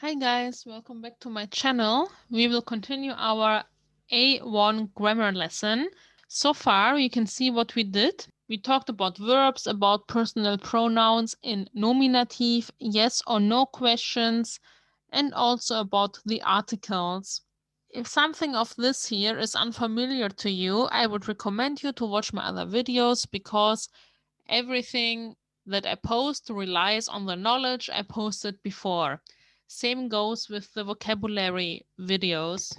Hi guys, welcome back to my channel. We will continue our A1 grammar lesson. So far you can see what we did. We talked about verbs, about personal pronouns in nominative, yes or no questions, and also about the articles. If something of this here is unfamiliar to you, I would recommend you to watch my other videos because everything that I post relies on the knowledge I posted before. Same goes with the vocabulary videos.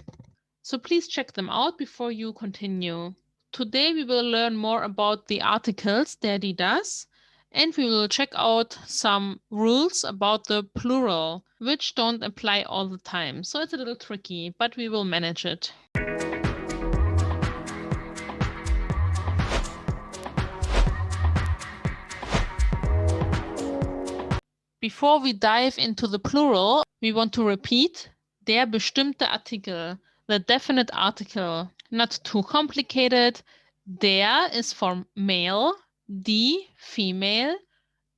So please check them out before you continue. Today we will learn more about the articles, der, die, das, and we will check out some rules about the plural, which don't apply all the time. So it's a little tricky, but we will manage it. Before we dive into the plural, we want to repeat der bestimmte Artikel, the definite article. Not too complicated. Der is for male, die female,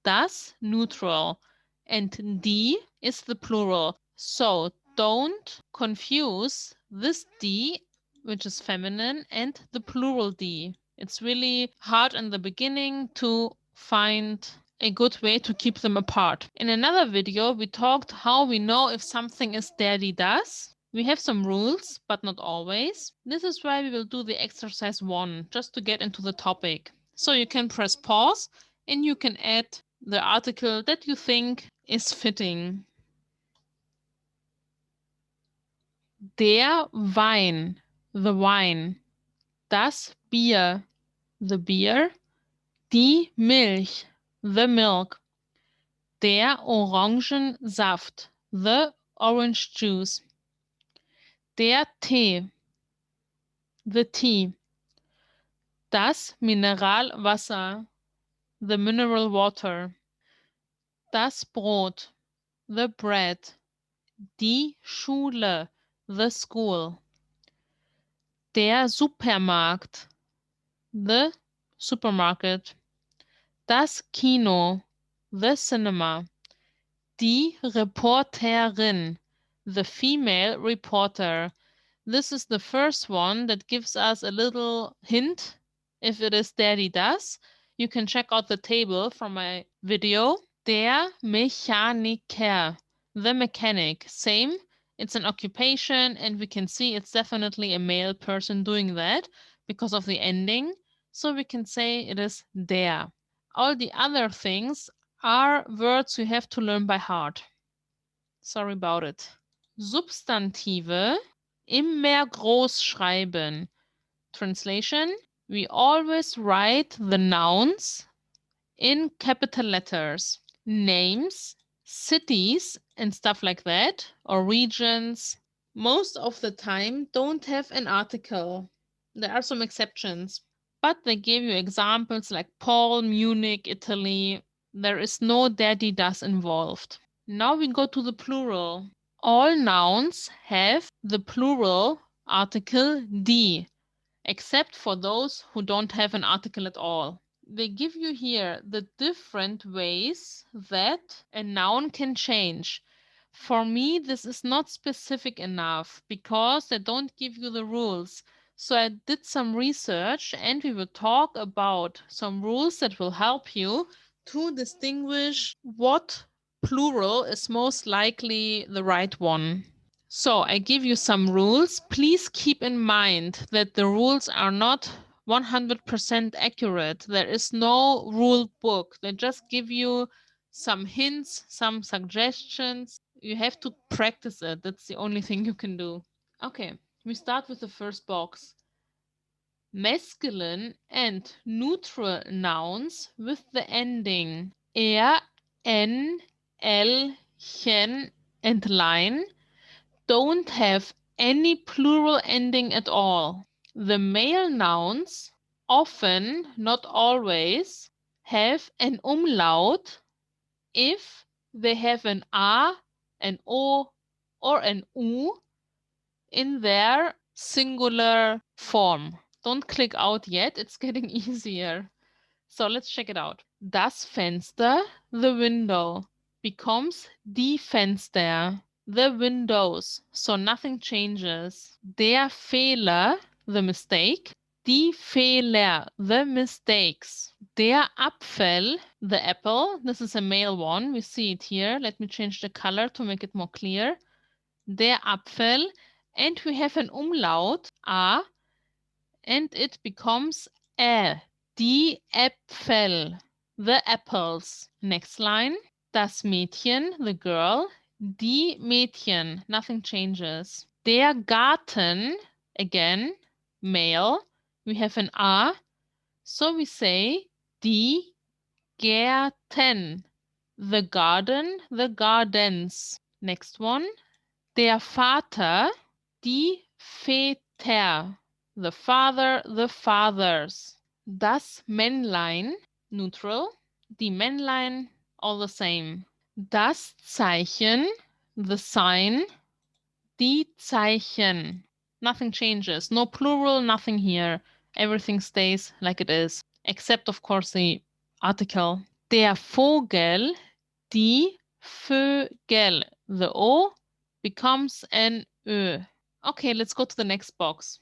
das neutral, and die is the plural. So don't confuse this die, which is feminine, and the plural die. It's really hard in the beginning to find a good way to keep them apart. In another video, we talked how we know if something is der, die, das. We have some rules, but not always. This is why we will do the exercise 1, just to get into the topic. So you can press pause and you can add the article that you think is fitting. Der Wein, the wine. Das Bier, the beer. Die Milch, the milk. Der Orangensaft, the orange juice. Der Tee, the tea. Das Mineralwasser, the mineral water. Das Brot, the bread. Die Schule, the school. Der Supermarkt, the supermarket. Das Kino, the cinema. Die Reporterin, the female reporter. This is the first one that gives us a little hint if it is der, die, das. You can check out the table from my video. Der Mechaniker, the mechanic. Same, it's an occupation and we can see it's definitely a male person doing that because of the ending. So we can say it is der. All the other things are words you have to learn by heart. Sorry about it. Substantive immer groß schreiben. Translation: we always write the nouns in capital letters. Names, cities, and stuff like that, or regions, most of the time don't have an article. There are some exceptions, but they give you examples like Paul, Munich, Italy. There is no der, die, das involved. Now we go to the plural. All nouns have the plural article die, except for those who don't have an article at all. They give you here the different ways that a noun can change. For me, this is not specific enough because they don't give you the rules. So I did some research and we will talk about some rules that will help you to distinguish what plural is most likely the right one. So I give you some rules. Please keep in mind that the rules are not 100% accurate. There is no rule book. They just give you some hints, some suggestions. You have to practice it. That's the only thing you can do. Okay, we start with the first box. Masculine and neutral nouns with the ending er, n, l, chen, and line don't have any plural ending at all. The male nouns often, not always, have an umlaut if they have an a, an o, or an u in their singular form. Don't click out yet, it's getting easier. So let's check it out. Das Fenster, the window, becomes die Fenster. the windows. So nothing changes. Der Fehler, the mistake. Die Fehler, the mistakes. Der Apfel, the apple. This is a male one. We see it here. Let me change the color to make it more clear. Der Apfel. And we have an umlaut, a, and it becomes ä. Die Äpfel, the apples. Next line. Das Mädchen, the girl. Die Mädchen, nothing changes. Der Garten, again, male. We have an a, so we say die Gärten, the garden, the gardens. Next one. Der Vater, die Väter, the father, the fathers. Das Männlein, neutral. Die Männlein, all the same. Das Zeichen, the sign. Die Zeichen. Nothing changes. No plural, nothing here. Everything stays like it is. Except, of course, the article. Der Vogel, die Vögel. The O becomes an Ö. Okay, let's go to the next box.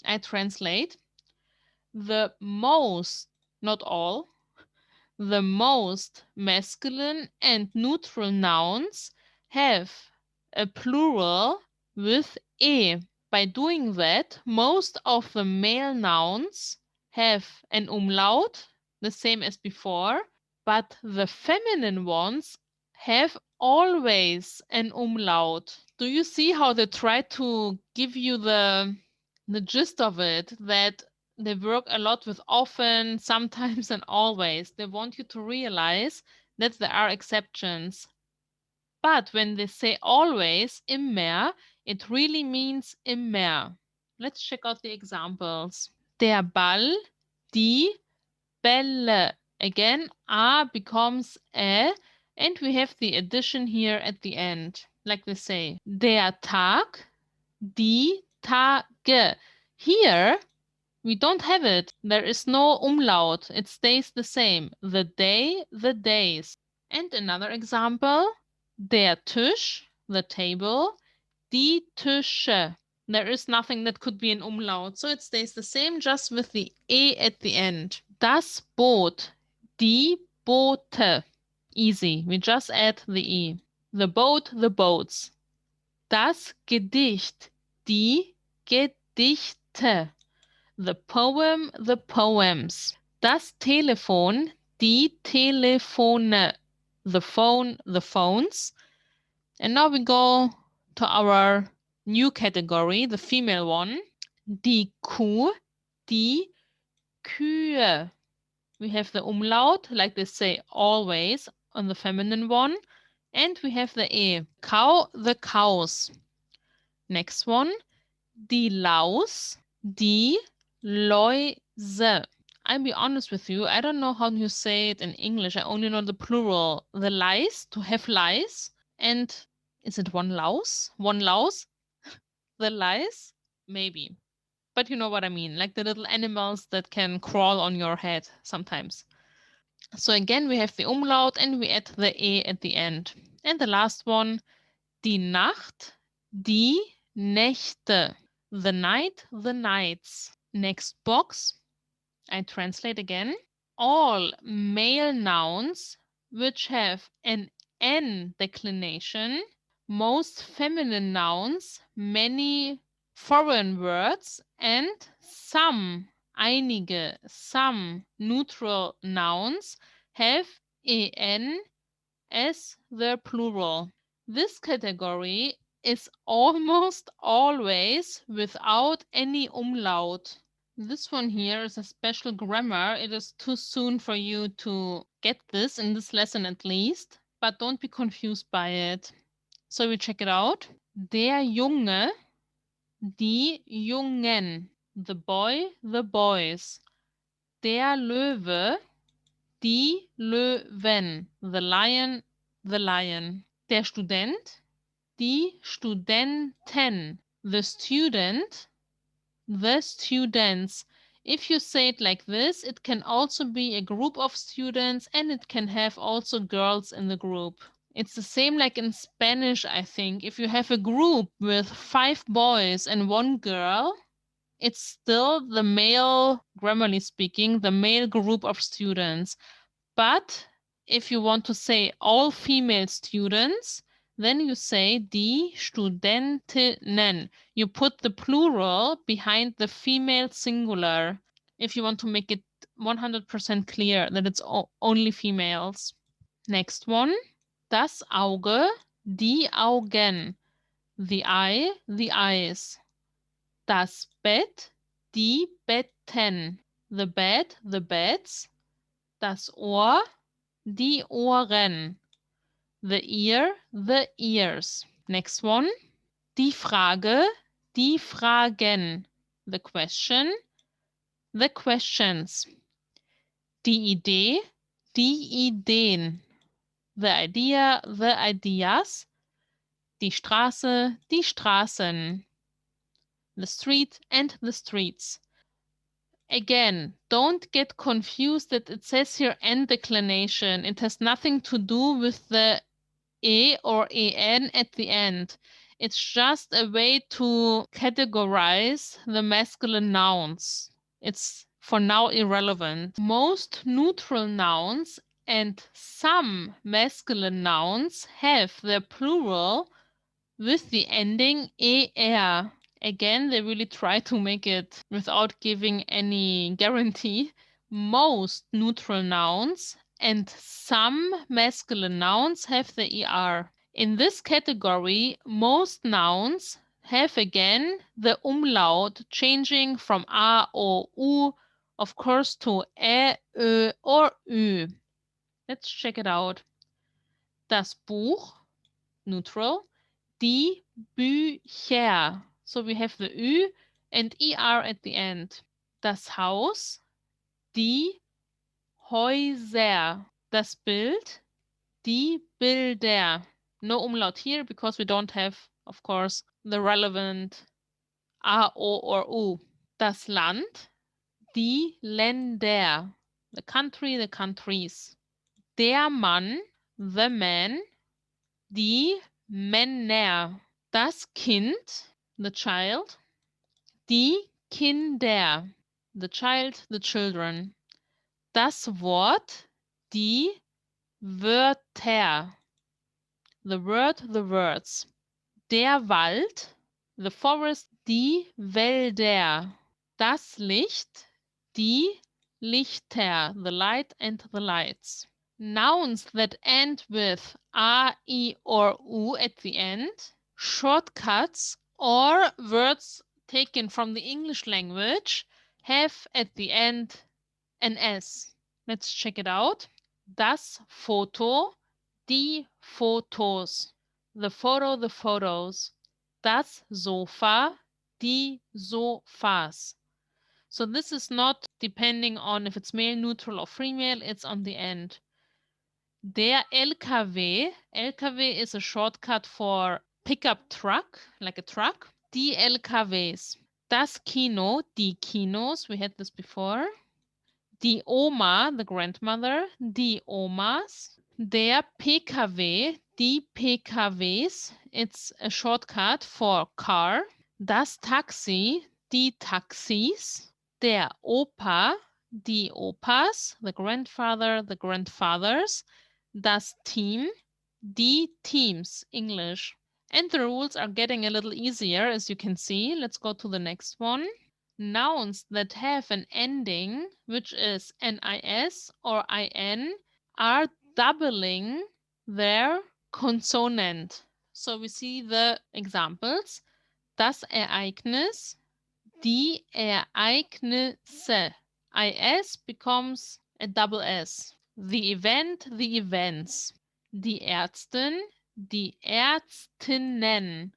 I translate. The most, not all, the most masculine and neutral nouns have a plural with e. By doing that, most of the male nouns have an umlaut, the same as before, but the feminine ones have always an umlaut. Do you see how they try to give you the gist of it, that they work a lot with often, sometimes, and always. They want you to realize that there are exceptions. But when they say always, immer, it really means immer. Let's check out the examples. Der Ball, die Bälle. Again, a becomes ä, and we have the addition here at the end, like they say. Der Tag, die Tage. Here, we don't have it. There is no umlaut. It stays the same. The day, the days. And another example, der Tisch, the table, die Tische. There is nothing that could be an umlaut, so it stays the same, just with the e at the end. Das Boot, die Boote. Easy, we just add the e. The boat, the boats. Das Gedicht, die Gedichte. The poem, the poems. Das Telefon, die Telefone. The phone, the phones. And now we go to our new category, the female one. Die Kuh, die Kühe. We have the umlaut, like they say always, on the feminine one. And we have the e. Cow, the cows. Next one. Die Laus, die Läuse. I'll be honest with you, I don't know how you say it in English. I only know the plural. The lice, to have lice. And is it one louse? One louse? The lice? Maybe. But you know what I mean, like the little animals that can crawl on your head sometimes. So again, we have the umlaut and we add the e at the end. And the last one, die Nacht, die Nächte. The night, the nights. Next box, I translate again. All male nouns which have an N declination, most feminine nouns, many foreign words, and some, einige, some neutral nouns have en as their plural. This category is almost always without any umlaut. This one here is a special grammar. It is too soon for you to get this in this lesson at least, but don't be confused by it. So we check it out. Der Junge, die Jungen. The boy, the boys. Der Löwe, die Löwen. The lion, the lion. Der Student, die Studenten. The student, the students. If you say it like this, it can also be a group of students and it can have also girls in the group. It's the same like in Spanish, I think. If you have a group with 5 boys and 1 girl, it's still the male, grammarly speaking, the male group of students. But if you want to say all female students, then you say die Studentinnen. You put the plural behind the female singular if you want to make it 100% clear that it's only females. Next one. Das Auge, die Augen. The eye, the eyes. Das Bett, die Betten. The bed, the beds. Das Ohr, die Ohren. The ear, the ears. Next one. Die Frage, die Fragen. The question, the questions. Die Idee, die Ideen. The idea, the ideas. Die Straße, die Straßen. The street and the streets. Again, don't get confused that it says here end declination. It has nothing to do with the E or EN at the end. It's just a way to categorize the masculine nouns. It's for now irrelevant. Most neutral nouns and some masculine nouns have their plural with the ending ER. Again, they really try to make it without giving any guarantee. Most neutral nouns and some masculine nouns have the ER. In this category, most nouns have again the umlaut changing from A, O, U, of course, to Ä, Ö, or Ü. Let's check it out. Das Buch, neutral. Die Bücher. So we have the Ü and ER at the end. Das Haus, die Häuser. Das Bild, die Bilder. No umlaut here because we don't have, of course, the relevant A, O, or U. Das Land, die Länder. The country, the countries. Der Mann, the man. Die Männer. Das Kind, the child. Die Kinder, the child, the children. Das Wort, die Wörter, the word, the words. Der Wald, the forest, die Wälder. Das Licht, die Lichter, the light and the lights. Nouns that end with A, I, or U at the end, shortcuts or words taken from the English language have at the end an S. Let's check it out. Das Foto, die Fotos. The photo, the photos. Das Sofa, die Sofas. So this is not depending on if it's male, neutral, or female, it's on the end. Der LKW, LKW is a shortcut for pickup truck, like a truck. Die LKWs. Das Kino, die Kinos, we had this before. Die Oma, the grandmother, die Omas. Der PKW, die PKWs, it's a shortcut for car. Das Taxi, die Taxis. Der Opa, die Opas, the grandfather, the grandfathers. Das Team, die Teams, English. And the rules are getting a little easier, as you can see. Let's go to the next one. Nouns that have an ending, which is NIS or IN, are doubling their consonant. So we see the examples. Das Ereignis, die Ereignisse. IS becomes a double S. The event, the events. Die Ärztin, die Ärztinnen.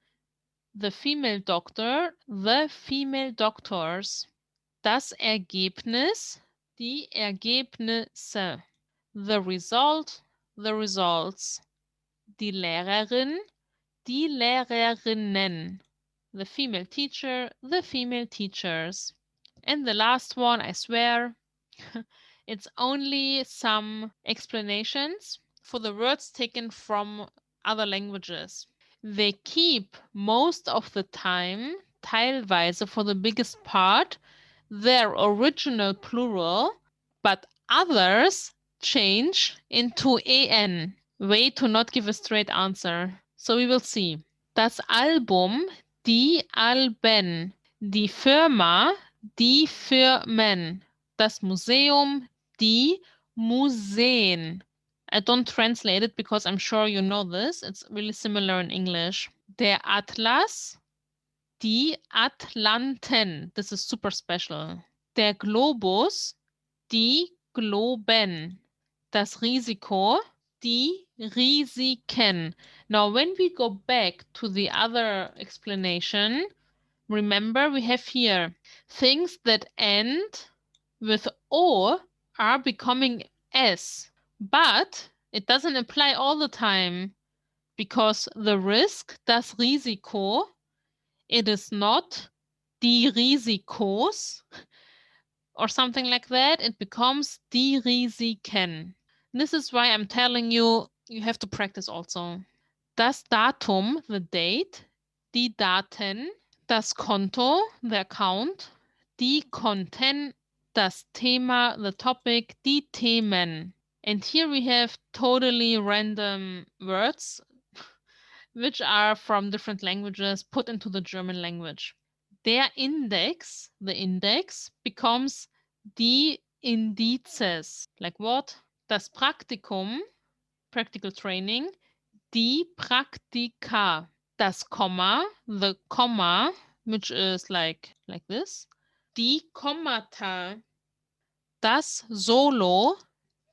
The female doctor, the female doctors. Das Ergebnis, die Ergebnisse. The result, the results. Die Lehrerin, die Lehrerinnen. The female teacher, the female teachers. And the last one, I swear, it's only some explanations. for the words taken from other languages. They keep most of the time, teilweise for the biggest part, their original plural, but others change into en. Way to not give a straight answer. So we will see. Das Album, die Alben. Die Firma, die Firmen. Das Museum, die Museen. I don't translate it because I'm sure you know this. It's really similar in English. Der Atlas, die Atlanten. This is super special. Der Globus, die Globen. Das Risiko, die Risiken. Now, when we go back to the other explanation, remember we have here things that end with O are becoming S, but it doesn't apply all the time because the risk, das Risiko, it is not die Risikos or something like that. It becomes die Risiken. This is why I'm telling you, you have to practice also. Das Datum, the date, die Daten, das Konto, the account, die Konten, das Thema, the topic, die Themen. And here we have totally random words which are from different languages put into the German language. Der Index, the index, becomes die Indizes. Like what? Das Praktikum, practical training, die Praktika. Das Komma, the comma, which is like this. Die Kommata. Das Solo,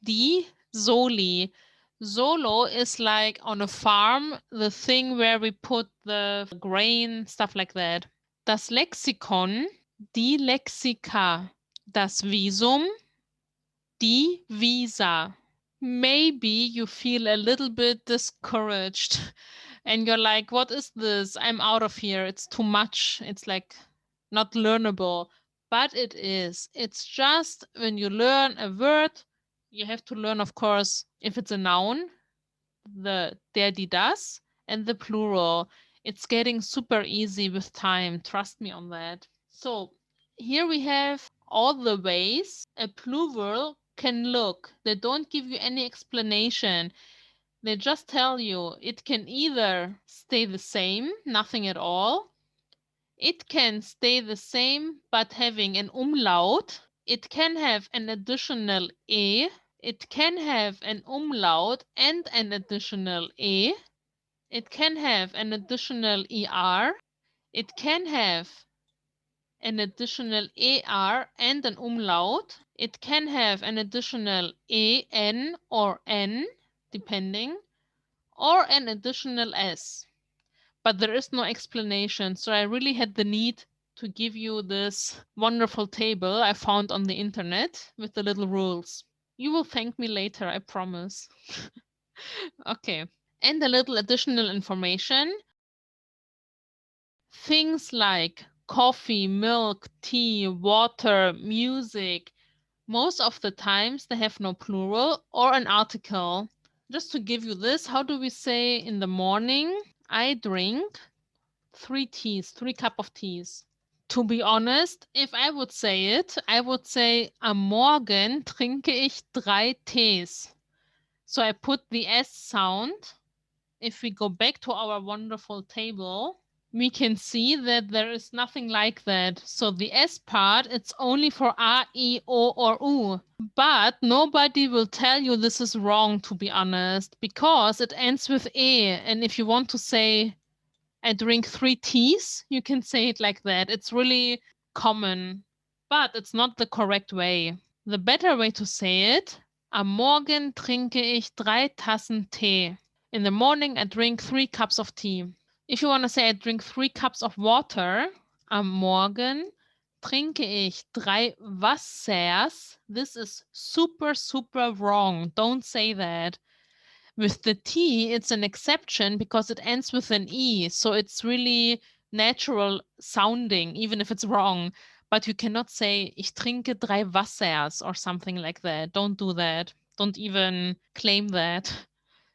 die Soli. Solo is like on a farm, the thing where we put the grain, stuff like that. Das Lexikon, die Lexika. Das Visum, die Visa. Maybe you feel a little bit discouraged and you're like, what is this? I'm out of here. It's too much. It's like not learnable. But it is. It's just when you learn a word, you have to learn, of course, if it's a noun, the der, die, das, and the plural. It's getting super easy with time. Trust me on that. So here we have all the ways a plural can look. They don't give you any explanation. They just tell you it can either stay the same, nothing at all. It can stay the same, but having an umlaut. It can have an additional e. It can have an umlaut and an additional e. It can have an additional er. It can have an additional er and an umlaut. It can have an additional en or n, depending, or an additional s. But there is no explanation, so I really had the need to give you this wonderful table I found on the internet with the little rules. You will thank me later, I promise. Okay, and a little additional information. Things like coffee, milk, tea, water, music, most of the times they have no plural or an article. Just to give you this, how do we say in the morning? I drink 3 teas, 3 cup of teas. To be honest, if I would say it, I would say am Morgen trinke ich 3 Tees. So I put the S sound. If we go back to our wonderful table, we can see that there is nothing like that. So the S part, it's only for A, I, O, or U. But nobody will tell you this is wrong, to be honest, because it ends with E. And if you want to say, I drink 3 teas, you can say it like that. It's really common, but it's not the correct way. The better way to say it, am Morgen trinke ich 3 Tassen Tee. In the morning, I drink 3 cups of tea. If you want to say I drink 3 cups of water, am Morgen trinke ich 3 Wassers. This is super, super wrong. Don't say that. With the T, it's an exception because it ends with an E. So it's really natural sounding, even if it's wrong. But you cannot say, ich trinke 3 Wassers or something like that. Don't do that. Don't even claim that.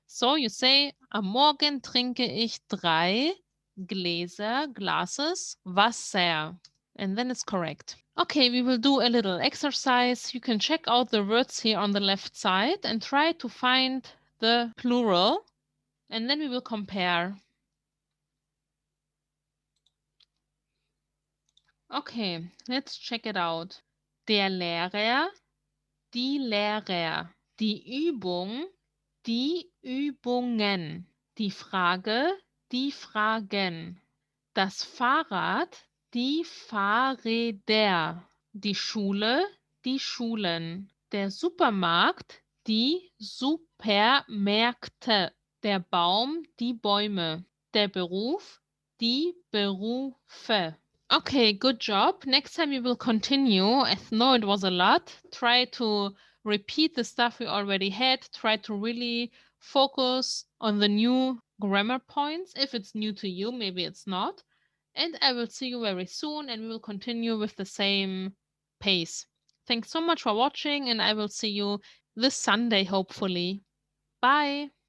So you say, am Morgen trinke ich 3 Gläser, glasses, Wasser. And then it's correct. Okay, we will do a little exercise. You can check out the words here on the left side and try to find the plural. And then we will compare. Okay, let's check it out. Der Lehrer, die Lehrer. Die Übung, die Übungen. Die Frage, die Fragen. Das Fahrrad, die Fahrräder. Die Schule, die Schulen. Der Supermarkt, die Supermärkte. Der Baum, die Bäume. Der Beruf, die Berufe. Okay, good job. Next time we will continue. I know it was a lot. Try to repeat the stuff we already had. Try to really focus on the new grammar points. If it's new to you, maybe it's not. And I will see you very soon and we will continue with the same pace. Thanks so much for watching and I will see you this Sunday, hopefully. Bye.